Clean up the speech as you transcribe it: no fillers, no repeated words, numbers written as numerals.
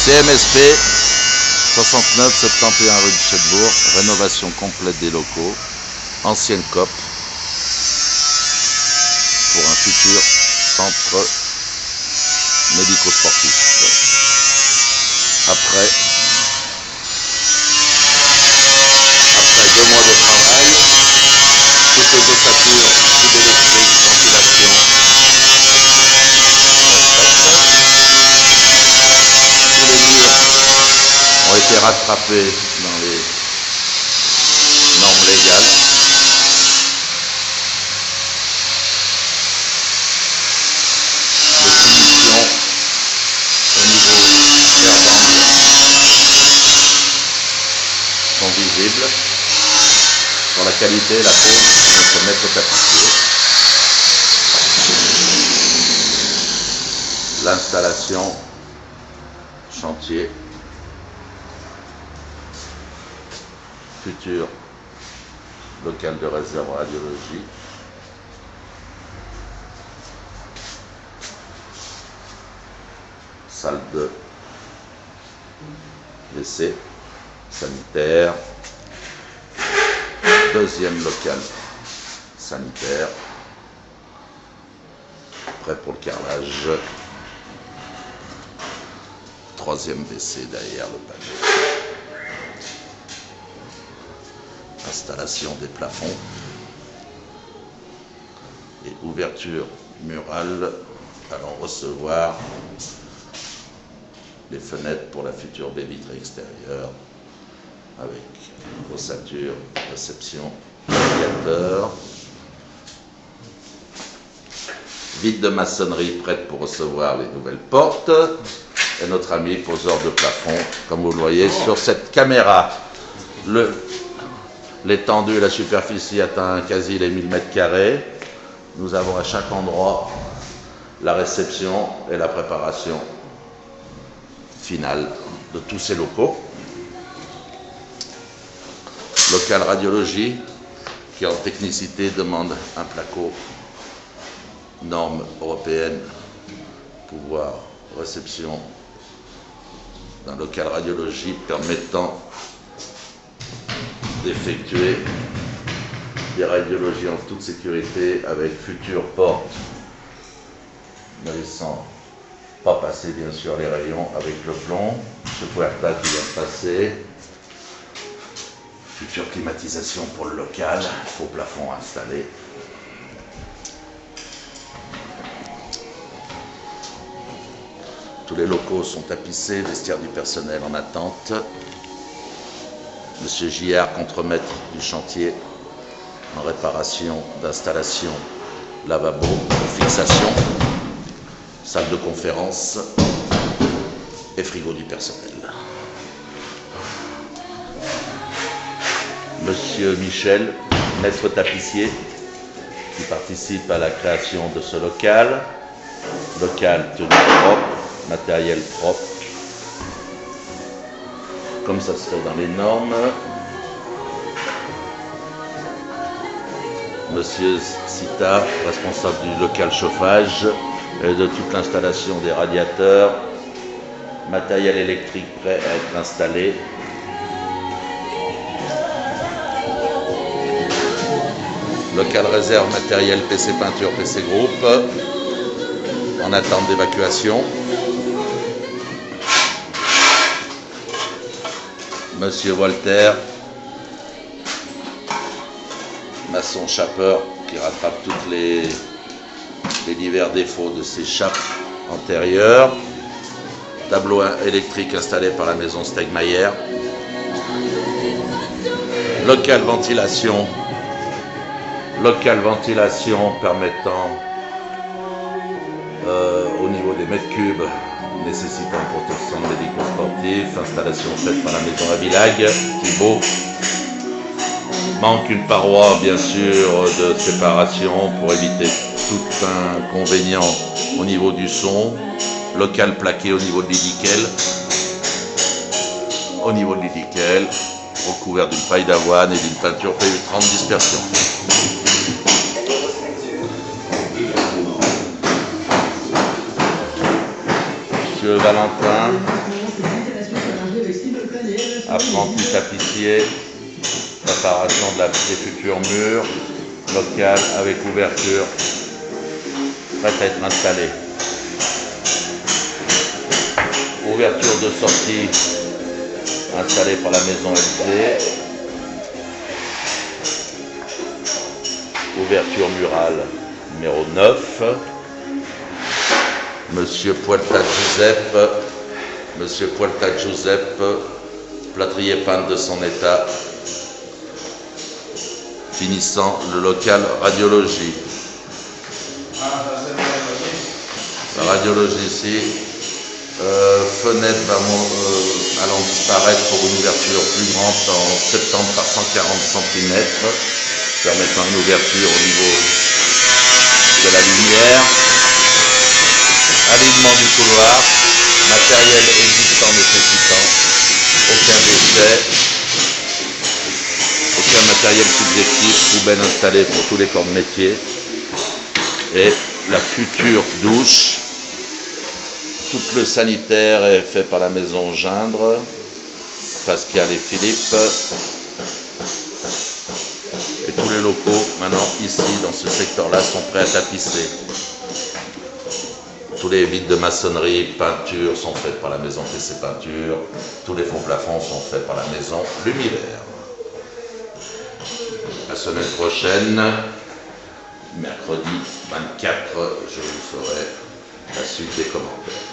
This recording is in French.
CMSP 69 71 rue du Chêtebourg, rénovation complète des locaux, ancienne COP pour un futur centre médico-sportif. Après 2 mois de travail, toutes les ossatures, tubes électriques, ventilation, tous les murs ont été rattrapés dans les normes légales. Les finitions au niveau air d'angle sont visibles. Pour la qualité, la pose de notre maître tapissier. L'installation, chantier, futur local de réserve radiologie, salle de WC, sanitaire, deuxième local sanitaire, prêt pour le carrelage, troisième WC derrière le panneau, installation des plafonds et ouverture murale allant recevoir les fenêtres pour la future baie vitrée extérieure avec ossature, réception, radiateur, vide de maçonnerie prête pour recevoir les nouvelles portes et notre ami poseur de plafond comme vous le voyez sur cette caméra. L'étendue et la superficie atteint quasi les 1000 m². Nous avons à chaque endroit la réception et la préparation finale de tous ces locaux. Local radiologie qui en technicité demande un placo norme européenne, pouvoir réception d'un local radiologie permettant d'effectuer des radiologies en toute sécurité avec future porte ne laissant pas passer bien sûr les rayons avec le plomb, ce puerta qui vient de passer. Future climatisation pour le local, faux plafond installé. Tous les locaux sont tapissés, vestiaire du personnel en attente. Monsieur Gillard, contremaître du chantier, en réparation d'installation, lavabo, fixation, salle de conférence et frigo du personnel. Monsieur Michel, maître tapissier, qui participe à la création de ce local. Local tenu propre, matériel propre, comme ça se fait dans les normes. Monsieur Sita, responsable du local chauffage et de toute l'installation des radiateurs. Matériel électrique prêt à être installé. Local réserve matériel PC peinture, PC groupe, en attente d'évacuation. Monsieur Walter, maçon chapeur qui rattrape tous les divers défauts de ses chapes antérieures. Tableau électrique installé par la maison Stegmayer. Local ventilation permettant au niveau des mètres cubes nécessitant protection médico-sportive, installation faite par la maison Avilag, Thibault. Manque une paroi bien sûr de séparation pour éviter tout inconvénient au niveau du son. Local plaqué au niveau de l'hélical. Recouvert d'une paille d'avoine et d'une peinture PU30 dispersion. Monsieur Valentin, Apprenti tapissier, préparation des futurs murs, local avec ouverture, prête à être installée. Ouverture de sortie installée par la maison LD. Ouverture murale numéro 9. Monsieur Puerta Giuseppe, plâtrier peintre de son état, finissant le local radiologie. La radiologie ici, fenêtre allant disparaître pour une ouverture plus grande en 70 par 140 cm, permettant une ouverture au niveau de la lumière. Alignement du couloir, matériel existant nécessitant aucun déchet, aucun matériel subjectif, poubelle installée pour tous les corps de métier, et la future douche. Tout le sanitaire est fait par la maison Gindre, Pascal et Philippe, et tous les locaux maintenant ici dans ce secteur-là sont prêts à tapisser. Tous les vitres de maçonnerie, peinture sont faites par la maison TC Peinture. Tous les fonds plafonds sont faits par la maison L'Univers. La semaine prochaine, mercredi 24, je vous ferai la suite des commentaires.